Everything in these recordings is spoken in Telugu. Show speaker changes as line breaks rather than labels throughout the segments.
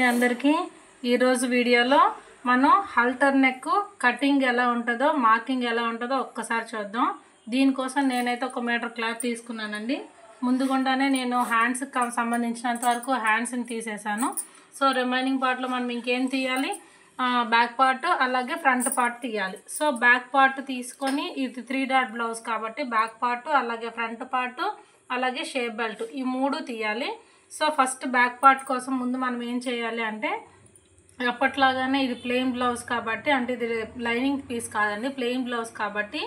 అందరికీ ఈరోజు వీడియోలో మనం హల్టర్ నెక్ కటింగ్ ఎలా ఉంటుందో మార్కింగ్ ఎలా ఉంటుందో ఒక్కసారి చూద్దాం. దీనికోసం నేనైతే 1 మీటర్ క్లాత్ తీసుకున్నానండి. ముందుగుండానే నేను హ్యాండ్స్కి సంబంధించినంత వరకు హ్యాండ్స్ని తీసేసాను. సో రిమైనింగ్ పార్ట్లో మనం ఇంకేం తీయాలి, బ్యాక్ పార్ట్ అలాగే ఫ్రంట్ పార్ట్ తీయాలి. సో బ్యాక్ పార్ట్ తీసుకొని ఇది 3 డాట్ బ్లౌజ్ కాబట్టి బ్యాక్ పార్ట్ అలాగే ఫ్రంట్ పార్ట్ అలాగే షేప్ బెల్ట్ ఈ 3 తీయాలి. సో ఫస్ట్ బ్యాక్ పార్ట్ కోసం ముందు మనం ఏం చేయాలి అంటే, ఎప్పట్లాగానే ఇది ప్లెయిన్ బ్లౌజ్ కాబట్టి, అంటే ఇది లైనింగ్ పీస్ కాదండి, ప్లెయిన్ బ్లౌజ్ కాబట్టి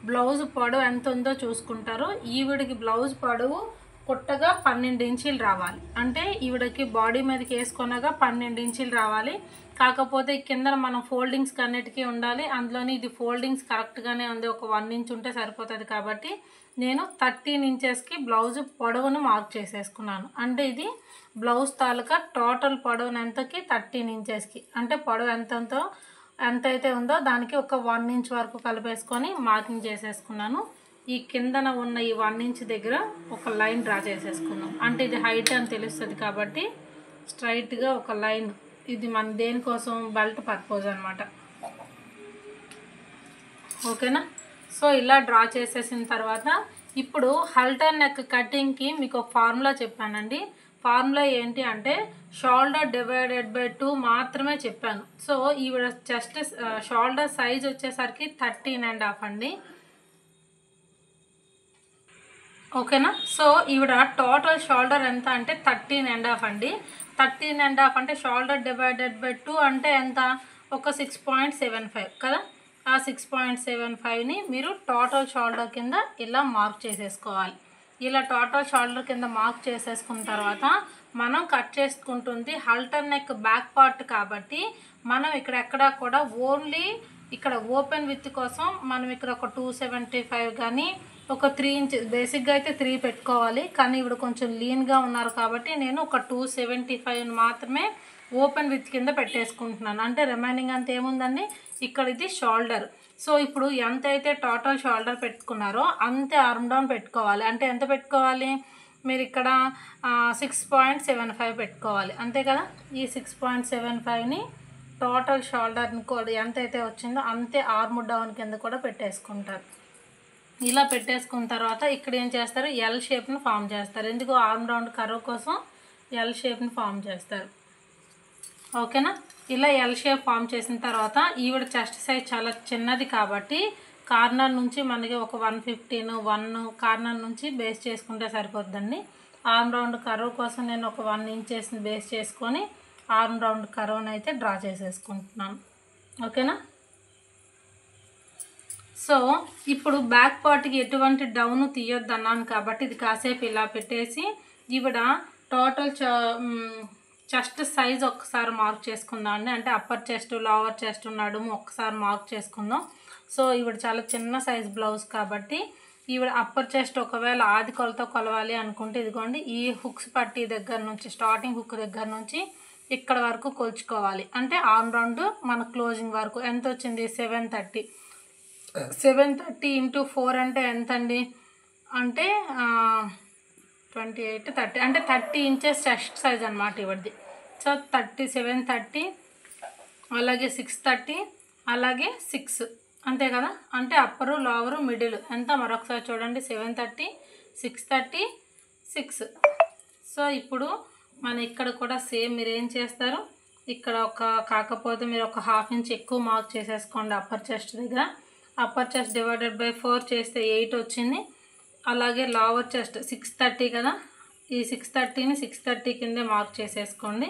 బ్లౌజ్ పొడవు ఎంత ఉందో చూసుకుంటారు. ఈవిడికి బ్లౌజ్ పొడవు కుట్టగా 12 ఇంచీలు రావాలి. అంటే ఈవిడకి బాడీ మీదకి వేసుకున్నాగా 12 ఇంచీలు రావాలి. కాకపోతే కింద మనం ఫోల్డింగ్స్ అన్నిటికీ ఉండాలి. అందులోని ఇది ఫోల్డింగ్స్ కరెక్ట్గానే ఉంది, ఒక 1 ఇంచ్ ఉంటే సరిపోతుంది. కాబట్టి నేను 13 ఇంచెస్కి బ్లౌజ్ పొడవును మార్క్ చేసేసుకున్నాను. అంటే ఇది బ్లౌజ్ తాలూకా టోటల్ పొడవును ఎంతకి 13 ఇంచెస్కి, అంటే పొడవు ఎంతైతే ఉందో దానికి ఒక 1 ఇంచ్ వరకు కలిపేసుకొని మార్కింగ్ చేసేసుకున్నాను. ఈ కిందన ఉన్న ఈ 1 ఇంచ్ దగ్గర ఒక లైన్ డ్రా చేసేసుకున్నాం. అంటే ఇది హైట్ అని తెలుస్తుంది కాబట్టి స్ట్రైట్గా ఒక లైన్, ఇది మన దేనికోసం బెల్ట్ పర్పస్ అనమాట. ఓకేనా. సో ఇలా డ్రా చేసేసిన తర్వాత ఇప్పుడు హల్టర్ నెక్ కటింగ్కి మీకు ఒక ఫార్ములా చెప్పానండి. ఫార్ములా ఏంటి అంటే షోల్డర్ డివైడెడ్ బై 2 మాత్రమే చెప్పాను. సో ఈవిడ చెస్ట్ షోల్డర్ సైజ్ వచ్చేసరికి 13.5 అండి. ఓకేనా. సో ఈవిడ టోటల్ షోల్డర్ ఎంత అంటే 13.5 అండి. 13.5 అంటే షోల్డర్ డివైడెడ్ బై 2 అంటే ఎంత, ఒక 6.75 కదా. ఆ 6.75ని మీరు టోటల్ షోల్డర్ కింద ఇలా మార్క్ చేసేసుకోవాలి. ఇలా టోటల్ షోల్డర్ కింద మార్క్ చేసేసుకున్న తర్వాత మనం కట్ చేసుకుంటుంది హల్టర్ నెక్ బ్యాక్ పార్ట్ కాబట్టి మనం ఎక్కడా కూడా ఓన్లీ ఇక్కడ ఓపెన్ విత్ కోసం మనం ఇక్కడ ఒక 275 కానీ ఒక 3 ఇంచ్, బేసిక్గా అయితే 3 పెట్టుకోవాలి. కానీ ఇప్పుడు కొంచెం లీన్గా ఉన్నారు కాబట్టి నేను ఒక 275 మాత్రమే ఓపెన్ విత్ కింద పెట్టేసుకుంటున్నాను. అంటే రిమైనింగ్ అంత ఏముందండి, ఇక్కడ ఇది షోల్డర్. సో ఇప్పుడు ఎంతైతే టోటల్ షోల్డర్ పెట్టుకున్నారో అంతే ఆర్మ్ డౌన్ పెట్టుకోవాలి. అంటే ఎంత పెట్టుకోవాలి, మీరు ఇక్కడ 6.75 పెట్టుకోవాలి, అంతే కదా. ఈ 6.75ని టోటల్ షోల్డర్ని కూడా ఎంతైతే వచ్చిందో అంతే ఆర్మ్ డౌన్ కింద కూడా పెట్టేసుకుంటారు. ఇలా పెట్టేసుకున్న తర్వాత ఇక్కడ ఏం చేస్తారు, ఎల్ షేప్ని ఫామ్ చేస్తారు. ఎందుకు, ఆర్మ్ రౌండ్ కర్వ్ కోసం ఎల్ షేప్ని ఫామ్ చేస్తారు. ఓకేనా. ఇలా ఎల్ షేప్ ఫామ్ చేసిన తర్వాత ఈవిడ చెస్ట్ సైజ్ చాలా చిన్నది కాబట్టి కార్నర్ నుంచి మనకి ఒక 115 కార్నర్ నుంచి బేస్ చేసుకుంటే సరిపోతుందండి. ఆర్మ్ రౌండ్ కర్వ్ కోసం నేను ఒక 1 ఇంచెస్ బేస్ చేసుకొని ఆర్మ్ రౌండ్ కర్వ్ని అయితే డ్రా చేసేసుకుంటున్నాను. ఓకేనా. సో ఇప్పుడు బ్యాక్ పార్ట్కి ఎటువంటి డౌన్ తీయొద్దు అన్నాను కాబట్టి ఇది కాసేపు ఇలా పెట్టేసి ఈవిడ టోటల్ చెస్ట్ సైజ్ ఒక్కసారి మార్క్ చేసుకుందాం అండి. అంటే అప్పర్ చెస్ట్ లోవర్ చెస్ట్ నడుము ఒక్కసారి మార్క్ చేసుకుందాం. సో ఈవిడ చాలా చిన్న సైజ్ బ్లౌజ్ కాబట్టి ఈవిడ అప్పర్ చెస్ట్ ఒకవేళ ఆది కొలతో కొలవాలి అనుకుంటే ఇదిగోండి ఈ హుక్స్ పట్టీ దగ్గర నుంచి, స్టార్టింగ్ హుక్ దగ్గర నుంచి ఇక్కడ వరకు కొలుచుకోవాలి. అంటే ఆర్మ్ రౌండ్ మన క్లోజింగ్ వరకు ఎంత వచ్చింది, 730. 730 × 4 అంటే ఎంత అండి, అంటే 28 30, అంటే 30 ఇంచెస్ చెస్ట్ సైజ్ అనమాట ఇవడిది. సో 730 అలాగే 630 అలాగే 6, అంతే కదా. అంటే అప్పరు లోవరు మిడిల్ ఎంత మరొకసారి చూడండి, 730 630 6. సో ఇప్పుడు మన ఇక్కడ కూడా సేమ్ మీరు ఏం చేస్తారు, ఇక్కడ కాకపోతే మీరు ఒక 1/2 ఇంచ్ ఎక్కువ మార్క్ చేసేసుకోండి అప్పర్ చెస్ట్ దగ్గర. అప్పర్ చెస్ట్ డివైడెడ్ బై 4 చేస్తే 8 వచ్చింది. అలాగే లోవర్ చెస్ట్ 630 కదా, ఈ 630ని 630 కిందే మార్క్ చేసేసుకోండి.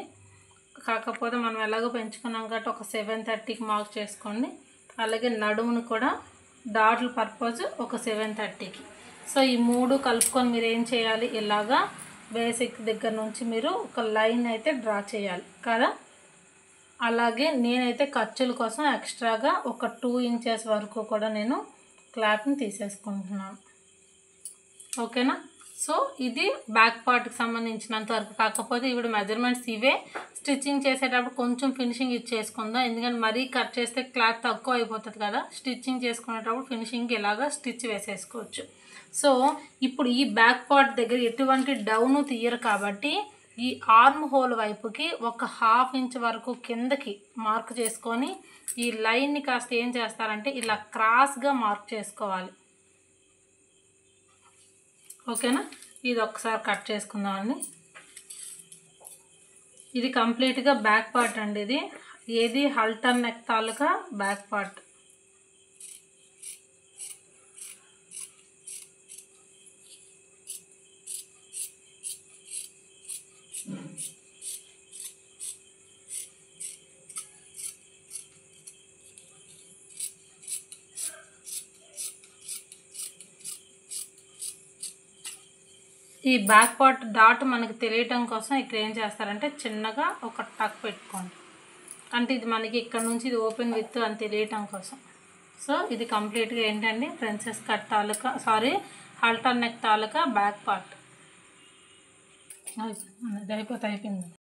కాకపోతే మనం ఎలాగో పెంచుకున్నాం కాబట్టి ఒక 730కి మార్క్ చేసుకోండి. అలాగే నడుమును కూడా డాట్ల పర్పస్ ఒక 730కి. సో ఈ 3 కలుపుకొని మీరు ఏం చేయాలి, ఇలాగా బేసిక్ దగ్గర నుంచి మీరు ఒక లైన్ అయితే డ్రా చేయాలి కదా. అలాగే నేనైతే ఖర్చుల కోసం ఎక్స్ట్రాగా ఒక 2 ఇంచెస్ వరకు కూడా నేను క్లాత్ని తీసేసుకుంటున్నాను. ఓకేనా. సో ఇది బ్యాక్ పార్ట్కి సంబంధించినంత వరకు. కాకపోతే ఇప్పుడు మెజర్మెంట్స్ ఇవే, స్టిచ్చింగ్ చేసేటప్పుడు కొంచెం ఫినిషింగ్ ఇచ్చేసుకుందాం. ఎందుకంటే మరీ కట్ చేస్తే క్లాత్ తక్కువ అయిపోతుంది కదా. స్టిచ్చింగ్ చేసుకునేటప్పుడు ఫినిషింగ్కి ఇలాగా స్టిచ్ వేసేసుకోవచ్చు. సో ఇప్పుడు ఈ బ్యాక్ పార్ట్ దగ్గర ఎటువంటి డౌన్ తీయరు కాబట్టి ఈ ఆర్మ్ హోల్ వైపుకి ఒక 1/2 ఇంచ్ వరకు కిందకి మార్క్ చేసుకొని ఈ లైన్ని కాస్త ఏం చేస్తారంటే ఇలా క్రాస్గా మార్క్ చేసుకోవాలి. ఓకేనా, ఇది ఒకసారి కట్ చేసుకుందామండి. ఇది కంప్లీట్గా బ్యాక్ పార్ట్ అండి. ఇది హల్టర్ నెక్ తాలూకా బ్యాక్ పార్ట్. ఈ బ్యాక్ పార్ట్ డాట్ మనకి తెలియటం కోసం ఇక్కడ ఏం చేస్తారంటే చిన్నగా ఒక టక్ పెట్టుకోండి. అంటే ఇది మనకి ఇక్కడ నుంచి ఇది ఓపెన్ విత్ అని తెలియటం కోసం. సో ఇది కంప్లీట్గా ఏంటండి ప్రిన్సెస్ కట్ తాలూకా హల్టర్ నెక్ తాలూకా బ్యాక్ పార్ట్ అయిపోయింది.